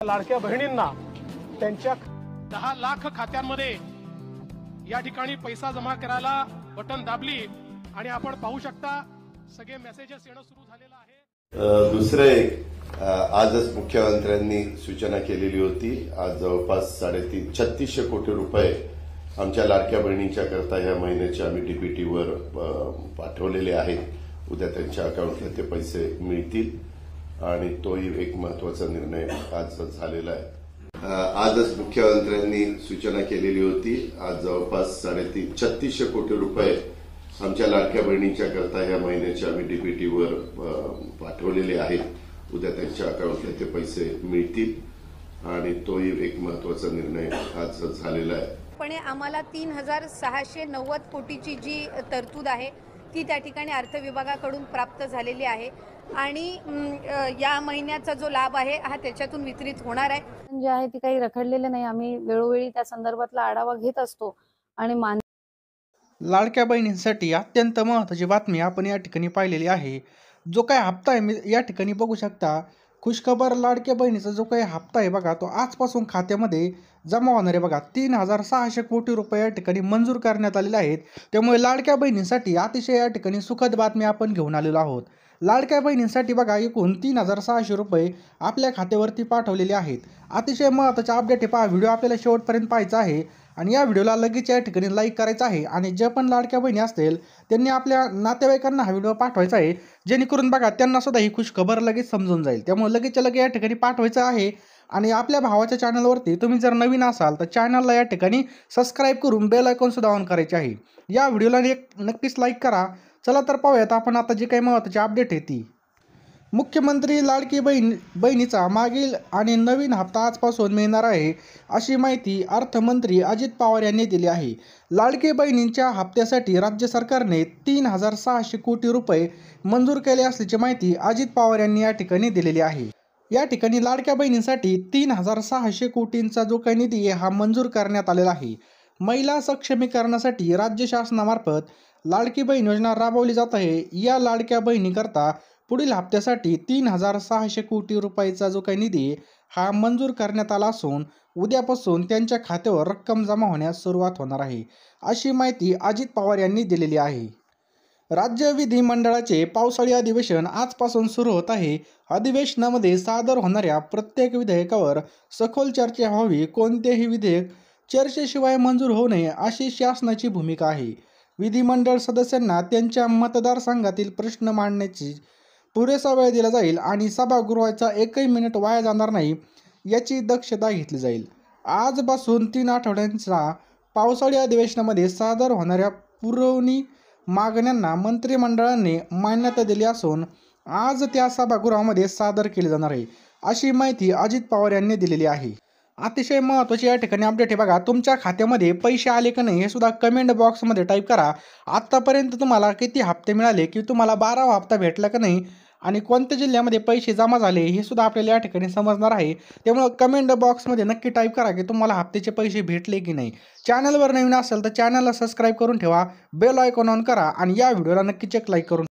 लाडक्या बहिणींना त्यांच्या 10 लाख खात्यांमध्ये या ठिकाणी पैसा जमा करायला बटन दाबली आणि आपण पाहू शकता सगळे मेसेजेस येणं सुरू झालेलं आहे। दुसरे आजच मुख्यमंत्र्यांनी सूचना केलेली होती। आज जवळपास 3600 कोटी रुपये आमच्या लाडक्या बहिणींच्या करता या महिन्याचे आम्ही डीबीटीवर पाठवलेले आहेत। उद्या त्यांच्या अकाउंटला ते पैसे मिळतील आणि तोही एक महत्वाचा निर्णय आज झालेला आहे। आजच मुख्यमंत्र्यांनी सूचना केलेली होती। आज जवळपास 3600 कोटी रुपये आमच्या लाडक्या बहिणींच्या करता या महिन्याचे आम्ही डीबीटीवर पाठवलेले आहेत। उद्या त्यांच्या अकाउंटला ते पैसे मिळतील आणि तोही एक महत्वाचा निर्णय आज झालेला आहे। पण आम्हाला 3690 कोटीची जी तरतूद आहे ती त्या ठिकाणी अर्थ विभागाकडून प्राप्त झालेली आहे आणि या महिन्याचा जो लाभ आहे हा त्याच्यातून वितरित होणार आहे। जे आहे ती काही रखडलेले नाही। आम्ही वेळोवेळी त्या संदर्भातला आढावा घेत असतो आणि लाडक्या बहिणींसाठी अत्यंत महत्त्वाची बातमी आपण या ठिकाणी पाहिलेली आहे। जो काही हप्ता आहे मी या ठिकाणी बघू शकता। खुशखबर, लाडक्या बहिणीचा जो काही हप्ता आहे बघा तो आजपासून खात्यामध्ये जमा होणार आहे बघा। 3600 कोटी रुपये या ठिकाणी मंजूर करण्यात आलेले आहेत। त्यामुळे लाडक्या बहिणींसाठी अतिशय या ठिकाणी सुखद बातमी आपण घेऊन आलेलो आहोत। लाडक्या बहिणींसाठी बघा एकूण 3600 रुपये आपल्या खात्यावरती पाठवलेले आहेत। अतिशय महत्त्वाचा अपडेट आहे पहा। व्हिडिओ आपल्याला शेवटपर्यंत पाहायचा आहे आणि या व्हिडिओला लगेच या ठिकाणी लाईक करायचा आहे आणि जे पण लाडक्या बहिणी असतील त्यांनी आपल्या नातेवाईकांना हा व्हिडिओ पाठवायचा आहे, जेणेकरून बघा त्यांना सुद्धा ही खुशखबर लगेच समजून जाईल। त्यामुळे लगेच या ठिकाणी पाठवायचं आहे आणि आपल्या भावाच्या चॅनलवरती तुम्ही जर नवीन असाल तर चॅनलला या ठिकाणी सबस्क्राईब करून बेल आयकॉन सुद्धा ऑन करायचे आहे। या व्हिडिओला नक्कीच लाईक करा। चला तर पाहूयात आपण आता जी काही महत्त्वाची अपडेट आहे ती। मुख्यमंत्री लाडकी बहिणीचा मागील आणि नवीन हप्ता आजपासून मिळणार आहे, अशी माहिती अर्थमंत्री अजित पवार यांनी दिली आहे। लाडकी बहिणींच्या हप्त्यासाठी राज्य सरकारने 3600 कोटी रुपये मंजूर केले असल्याची माहिती अजित पवार यांनी या ठिकाणी दिलेली आहे। या ठिकाणी लाडक्या बहिणींसाठी 3600 कोटींचा जो काही निधी आहे हा मंजूर करण्यात आलेला आहे। महिला सक्षमीकरणासाठी राज्य शासनामार्फत लाडकी बहीण योजना राबवली जात आहे। या लाडक्या बहिणीकरता पुढील हप्त्यासाठी 3600 कोटी रुपयाचा जो काही निधी हा मंजूर करण्यात आला असून उद्यापासून त्यांच्या खात्यावर रक्कम जमा होण्यास सुरुवात होणार आहे, अशी माहिती अजित पवार यांनी दिलेली आहे। राज्य विधिमंडळाचे पावसाळी अधिवेशन आजपासून सुरू होत आहे। अधिवेशनामध्ये सादर होणाऱ्या प्रत्येक विधेयकावर सखोल चर्चा व्हावी। कोणतेही विधेयक चर्चेशिवाय मंजूर होऊ नये अशी शासनाची भूमिका आहे। विधिमंडळ सदस्यांना त्यांच्या मतदारसंघातील प्रश्न मांडण्याची पुरेसा वेळ दिला जाईल आणि सभागृहाचा एकही मिनिट वाया जाणार नाही याची दक्षता घेतली जाईल। आजपासून 3 आठवड्यांच्या पावसाळी अधिवेशनामध्ये सादर होणाऱ्या पुरवणी मागण्यांना मंत्रिमंडळाने मान्यता दिली असून आज त्या सभागृहामध्ये सादर केली जाणार आहे, अशी माहिती अजित पवार यांनी दिलेली आहे। अतिशय महत्त्वाची या ठिकाणी अपडेट आहे बघा। तुमच्या खात्यामध्ये पैसे आले का नाही हे सुद्धा कमेंट बॉक्समध्ये टाईप करा। आत्तापर्यंत तुम्हाला किती हप्ते मिळाले, की तुम्हाला 12वा हप्ता भेटला का नाही आणि कोणत्या जिल्ह्यामध्ये पैसे जमा झाले हे सुद्धा आपल्याला या ठिकाणी समजणार आहे। त्यामुळे कमेंट बॉक्समध्ये नक्की टाईप करा की तुम्हाला हप्त्याचे पैसे भेटले की नाही। चॅनलवर नवीन असेल तर चॅनलला सबस्क्राईब करून ठेवा, बेल आयकॉन ऑन करा आणि या व्हिडिओला नक्कीच एक लाईक करून